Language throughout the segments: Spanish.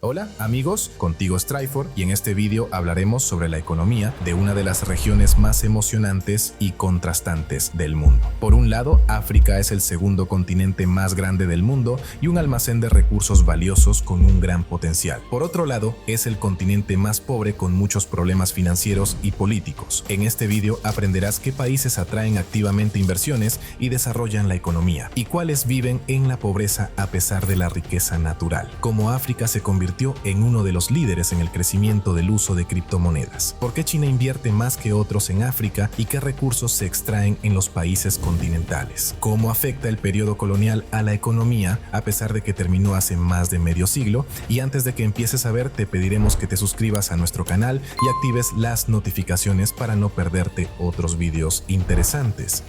Hola amigos, contigo Stryfor y en este vídeo hablaremos sobre la economía de una de las regiones más emocionantes y contrastantes del mundo. Por un lado, África es el segundo continente más grande del mundo y un almacén de recursos valiosos con un gran potencial. Por otro lado, es el continente más pobre con muchos problemas financieros y políticos. En este vídeo aprenderás qué países atraen activamente inversiones y desarrollan la economía y cuáles viven en la pobreza a pesar de la riqueza natural. Cómo África se convirtió en uno de los líderes en el crecimiento del uso de criptomonedas. ¿Por qué China invierte más que otros en África y qué recursos se extraen en los países continentales? ¿Cómo afecta el periodo colonial a la economía a pesar de que terminó hace más de medio siglo? Y antes de que empieces a ver, te pediremos que te suscribas a nuestro canal y actives las notificaciones para no perderte otros vídeos interesantes.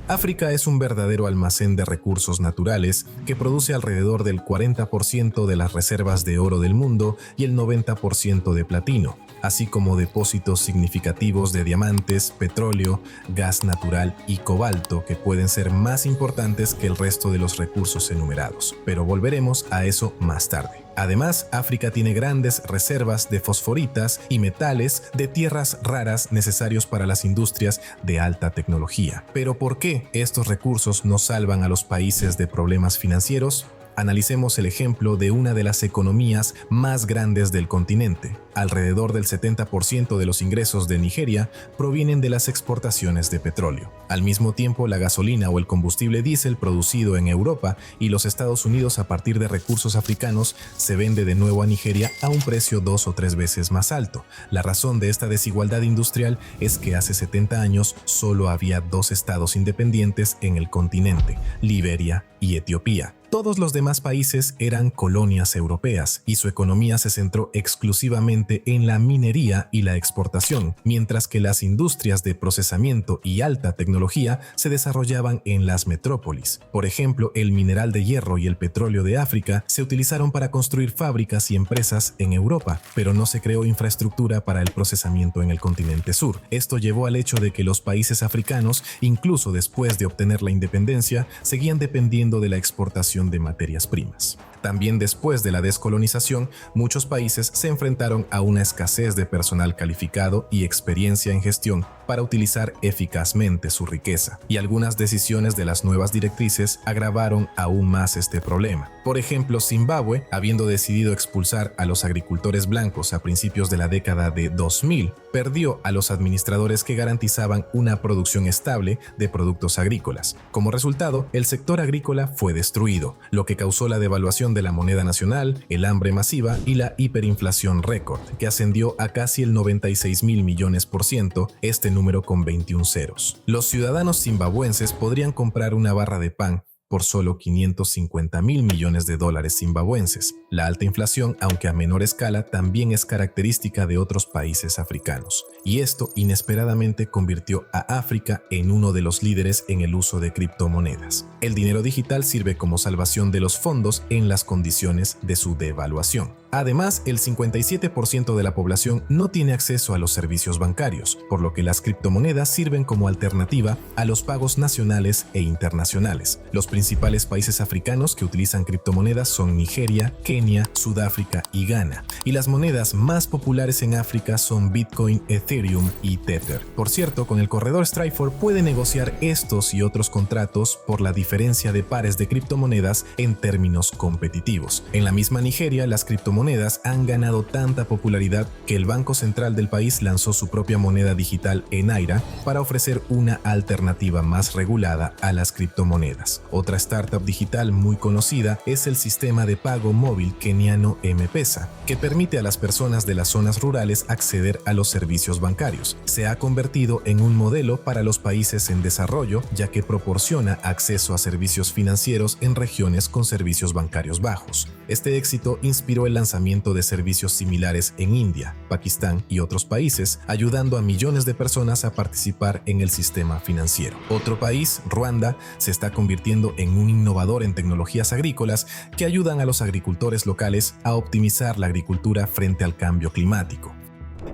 África es un verdadero almacén de recursos naturales que produce alrededor del 40% de las reservas de oro del mundo y el 90% de platino, así como depósitos significativos de diamantes, petróleo, gas natural y cobalto que pueden ser más importantes que el resto de los recursos enumerados. Pero volveremos a eso más tarde. Además, África tiene grandes reservas de fosforitas y metales de tierras raras necesarios para las industrias de alta tecnología. ¿Pero por qué estos recursos no salvan a los países de problemas financieros? Analicemos el ejemplo de una de las economías más grandes del continente. Alrededor del 70% de los ingresos de Nigeria provienen de las exportaciones de petróleo. Al mismo tiempo, la gasolina o el combustible diésel producido en Europa y los Estados Unidos a partir de recursos africanos se vende de nuevo a Nigeria a un precio 2 o 3 veces más alto. La razón de esta desigualdad industrial es que hace 70 años solo había 2 estados independientes en el continente, Liberia y Etiopía. Todos los demás países eran colonias europeas y su economía se centró exclusivamente en la minería y la exportación, mientras que las industrias de procesamiento y alta tecnología se desarrollaban en las metrópolis. Por ejemplo, el mineral de hierro y el petróleo de África se utilizaron para construir fábricas y empresas en Europa, pero no se creó infraestructura para el procesamiento en el continente sur. Esto llevó al hecho de que los países africanos, incluso después de obtener la independencia, seguían dependiendo de la exportación de materias primas. También después de la descolonización, muchos países se enfrentaron a una escasez de personal calificado y experiencia en gestión para utilizar eficazmente su riqueza, y algunas decisiones de las nuevas directrices agravaron aún más este problema. Por ejemplo, Zimbabue, habiendo decidido expulsar a los agricultores blancos a principios de la década de 2000, perdió a los administradores que garantizaban una producción estable de productos agrícolas. Como resultado, el sector agrícola fue destruido, lo que causó la devaluación de la moneda nacional, el hambre masiva y la hiperinflación récord, que ascendió a casi el 96.000 millones %, este número con 21 ceros. Los ciudadanos zimbabuenses podrían comprar una barra de pan por solo 550.000 millones de dólares zimbabuenses. La alta inflación, aunque a menor escala, también es característica de otros países africanos, y esto inesperadamente convirtió a África en uno de los líderes en el uso de criptomonedas. El dinero digital sirve como salvación de los fondos en las condiciones de su devaluación. Además, el 57% de la población no tiene acceso a los servicios bancarios, por lo que las criptomonedas sirven como alternativa a los pagos nacionales e internacionales. Los principales países africanos que utilizan criptomonedas son Nigeria, Kenia, Sudáfrica y Ghana, y las monedas más populares en África son Bitcoin, Ethereum y Tether. Por cierto, con el corredor Stryfor puede negociar estos y otros contratos por la diferencia de pares de criptomonedas en términos competitivos. En la misma Nigeria, las criptomonedas han ganado tanta popularidad que el Banco Central del país lanzó su propia moneda digital en Naira para ofrecer una alternativa más regulada a las criptomonedas. Otra startup digital muy conocida es el sistema de pago móvil keniano M-Pesa, que permite a las personas de las zonas rurales acceder a los servicios bancarios. Se ha convertido en un modelo para los países en desarrollo, ya que proporciona acceso a servicios financieros en regiones con servicios bancarios bajos. Este éxito inspiró el lanzamiento de servicios similares en India, Pakistán y otros países, ayudando a millones de personas a participar en el sistema financiero. Otro país, Ruanda, se está convirtiendo en un innovador en tecnologías agrícolas que ayudan a los agricultores locales a optimizar la agricultura frente al cambio climático.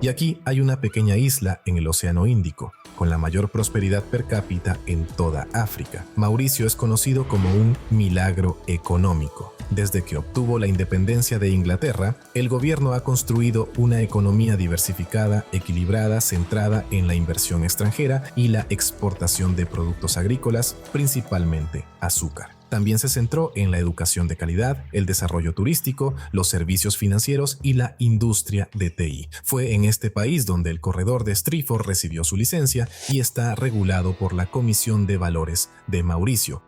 Y aquí hay una pequeña isla en el Océano Índico, con la mayor prosperidad per cápita en toda África. Mauricio es conocido como un milagro económico. Desde que obtuvo la independencia de Inglaterra, el gobierno ha construido una economía diversificada, equilibrada, centrada en la inversión extranjera y la exportación de productos agrícolas, principalmente azúcar. También se centró en la educación de calidad, el desarrollo turístico, los servicios financieros y la industria de TI. Fue en este país donde el corredor de Stratford recibió su licencia y está regulado por la Comisión de Valores de Mauricio.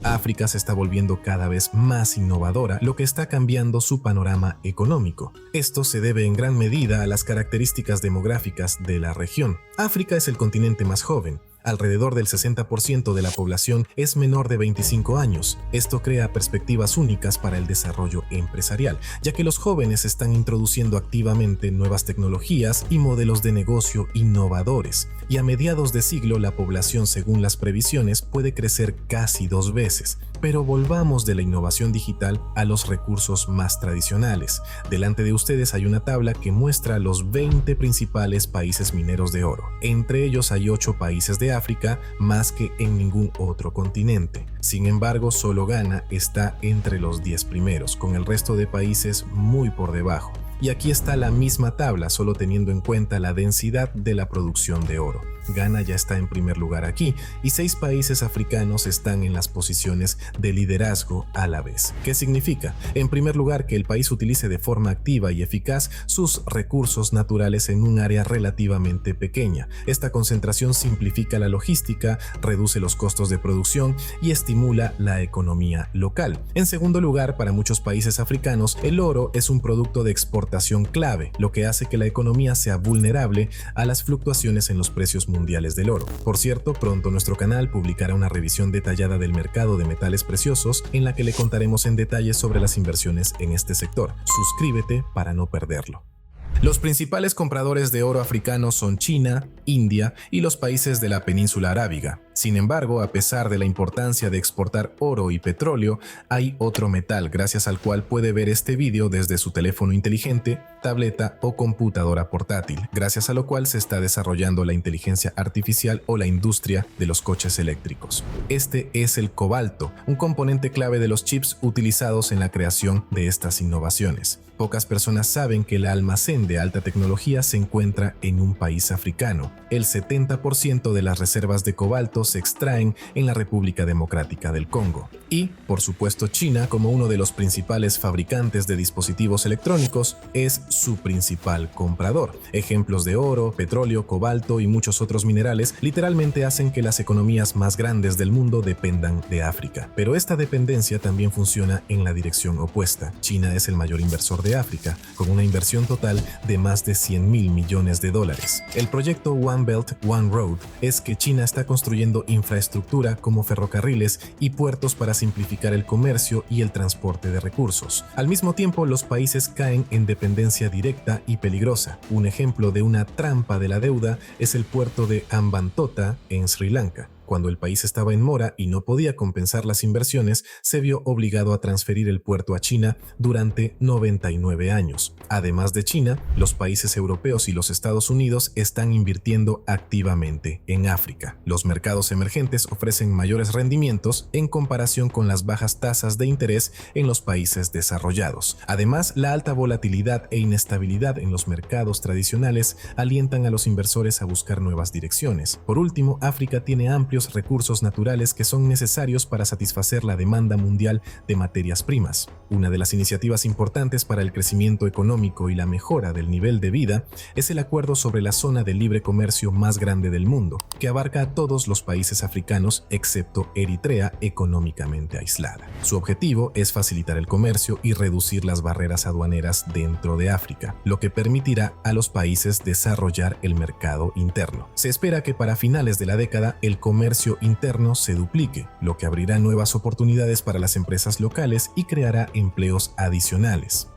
África se está volviendo cada vez más innovadora, lo que está cambiando su panorama económico. Esto se debe en gran medida a las características demográficas de la región. África es el continente más joven. Alrededor del 60% de la población es menor de 25 años. Esto crea perspectivas únicas para el desarrollo empresarial, ya que los jóvenes están introduciendo activamente nuevas tecnologías y modelos de negocio innovadores. Y a mediados de siglo la población, según las previsiones, puede crecer casi 2 veces. Pero volvamos de la innovación digital a los recursos más tradicionales. Delante de ustedes hay una tabla que muestra los 20 principales países mineros de oro. Entre ellos hay 8 países de África, más que en ningún otro continente. Sin embargo, solo Ghana está entre los 10 primeros, con el resto de países muy por debajo. Y aquí está la misma tabla, solo teniendo en cuenta la densidad de la producción de oro. Ghana ya está en primer lugar aquí y 6 países africanos están en las posiciones de liderazgo a la vez. ¿Qué significa? En primer lugar, que el país utilice de forma activa y eficaz sus recursos naturales en un área relativamente pequeña. Esta concentración simplifica la logística, reduce los costos de producción y estimula la economía local. En segundo lugar, para muchos países africanos, el oro es un producto de exportación clave, lo que hace que la economía sea vulnerable a las fluctuaciones en los precios mundiales del oro. Por cierto, pronto nuestro canal publicará una revisión detallada del mercado de metales preciosos en la que le contaremos en detalle sobre las inversiones en este sector. Suscríbete para no perderlo. Los principales compradores de oro africanos son China, India y los países de la península arábiga. Sin embargo, a pesar de la importancia de exportar oro y petróleo, hay otro metal gracias al cual puede ver este vídeo desde su teléfono inteligente, tableta o computadora portátil, gracias a lo cual se está desarrollando la inteligencia artificial o la industria de los coches eléctricos. Este es el cobalto, un componente clave de los chips utilizados en la creación de estas innovaciones. Pocas personas saben que el almacén de alta tecnología se encuentra en un país africano. El 70% de las reservas de cobalto se extraen en la República Democrática del Congo. Y, por supuesto, China, como uno de los principales fabricantes de dispositivos electrónicos, es su principal comprador. Ejemplos de oro, petróleo, cobalto y muchos otros minerales literalmente hacen que las economías más grandes del mundo dependan de África. Pero esta dependencia también funciona en la dirección opuesta. China es el mayor inversor de África, con una inversión total de más de $100.000 millones. El proyecto One Belt, One Road es que China está construyendo infraestructura como ferrocarriles y puertos para simplificar el comercio y el transporte de recursos. Al mismo tiempo, los países caen en dependencia directa y peligrosa. Un ejemplo de una trampa de la deuda es el puerto de Hambantota en Sri Lanka. Cuando el país estaba en mora y no podía compensar las inversiones, se vio obligado a transferir el puerto a China durante 99 años. Además de China, los países europeos y los Estados Unidos están invirtiendo activamente en África. Los mercados emergentes ofrecen mayores rendimientos en comparación con las bajas tasas de interés en los países desarrollados. Además, la alta volatilidad e inestabilidad en los mercados tradicionales alientan a los inversores a buscar nuevas direcciones. Por último, África tiene amplios recursos naturales que son necesarios para satisfacer la demanda mundial de materias primas. Una de las iniciativas importantes para el crecimiento económico y la mejora del nivel de vida es el acuerdo sobre la zona de libre comercio más grande del mundo, que abarca a todos los países africanos excepto Eritrea, económicamente aislada. Su objetivo es facilitar el comercio y reducir las barreras aduaneras dentro de África, lo que permitirá a los países desarrollar el mercado interno. Se espera que para finales de la década el comercio interno se duplique, lo que abrirá nuevas oportunidades para las empresas locales y creará empleos adicionales.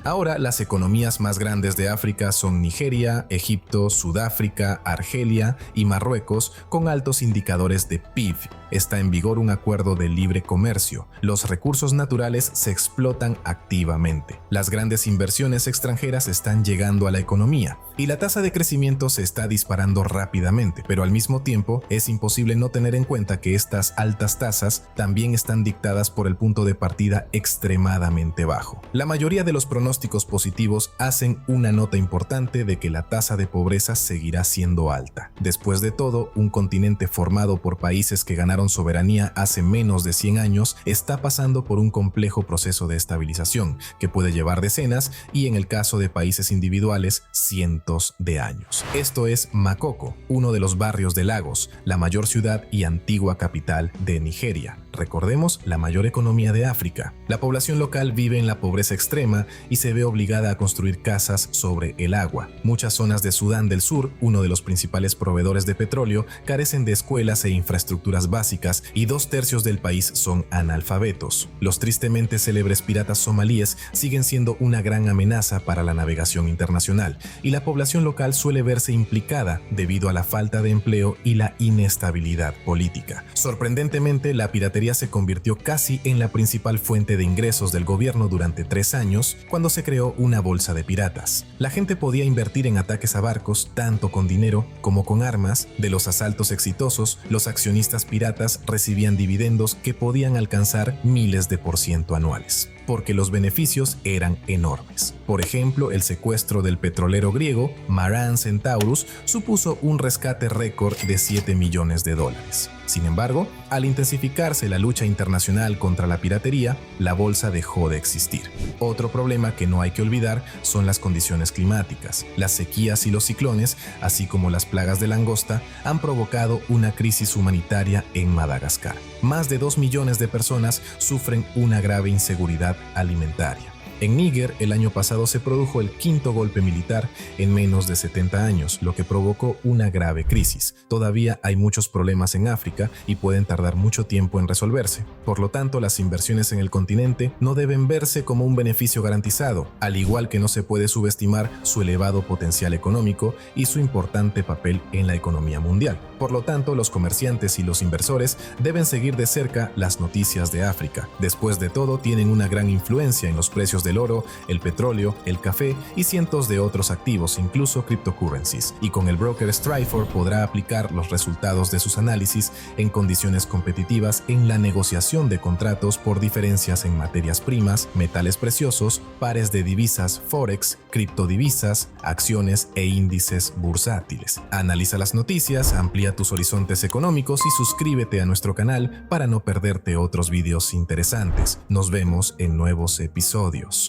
Ahora, las economías más grandes de África son Nigeria, Egipto, Sudáfrica, Argelia y Marruecos, con altos indicadores de PIB. Está en vigor un acuerdo de libre comercio. Los recursos naturales se explotan activamente. Las grandes inversiones extranjeras están llegando a la economía y la tasa de crecimiento se está disparando rápidamente, pero al mismo tiempo es imposible no tener en cuenta que estas altas tasas también están dictadas por el punto de partida extremadamente bajo. La mayoría de los pronósticos positivos hacen una nota importante de que la tasa de pobreza seguirá siendo alta. Después de todo, un continente formado por países que ganaron soberanía hace menos de 100 años está pasando por un complejo proceso de estabilización que puede llevar decenas y, en el caso de países individuales, cientos de años. Esto es Makoko, uno de los barrios de Lagos, la mayor ciudad y antigua capital de Nigeria. Recordemos, la mayor economía de África. La población local vive en la pobreza extrema y se ve obligada a construir casas sobre el agua. Muchas zonas de Sudán del Sur, uno de los principales proveedores de petróleo, carecen de escuelas e infraestructuras básicas y 2/3 del país son analfabetos. Los tristemente célebres piratas somalíes siguen siendo una gran amenaza para la navegación internacional y la población local suele verse implicada debido a la falta de empleo y la inestabilidad política. Sorprendentemente, la piratería se convirtió casi en la principal fuente de ingresos del gobierno durante 3 años, cuando se creó una bolsa de piratas. La gente podía invertir en ataques a barcos tanto con dinero como con armas. De los asaltos exitosos, los accionistas piratas recibían dividendos que podían alcanzar miles de % anuales, porque los beneficios eran enormes. Por ejemplo, el secuestro del petrolero griego Maran Centaurus supuso un rescate récord de $7 millones. Sin embargo, al intensificarse la lucha internacional contra la piratería, la bolsa dejó de existir. Otro problema que no hay que olvidar son las condiciones climáticas. Las sequías y los ciclones, así como las plagas de langosta, han provocado una crisis humanitaria en Madagascar. Más de 2 millones de personas sufren una grave inseguridad alimentaria. En Níger, el año pasado se produjo el 5º golpe militar en menos de 70 años, lo que provocó una grave crisis. Todavía hay muchos problemas en África y pueden tardar mucho tiempo en resolverse. Por lo tanto, las inversiones en el continente no deben verse como un beneficio garantizado, al igual que no se puede subestimar su elevado potencial económico y su importante papel en la economía mundial. Por lo tanto, los comerciantes y los inversores deben seguir de cerca las noticias de África. Después de todo, tienen una gran influencia en los precios del oro, el petróleo, el café y cientos de otros activos, incluso cryptocurrencies. Y con el broker Stryfor podrá aplicar los resultados de sus análisis en condiciones competitivas en la negociación de contratos por diferencias en materias primas, metales preciosos, pares de divisas forex, criptodivisas, acciones e índices bursátiles. Analiza las noticias, amplía tus horizontes económicos y suscríbete a nuestro canal para no perderte otros videos interesantes. Nos vemos en nuevos episodios.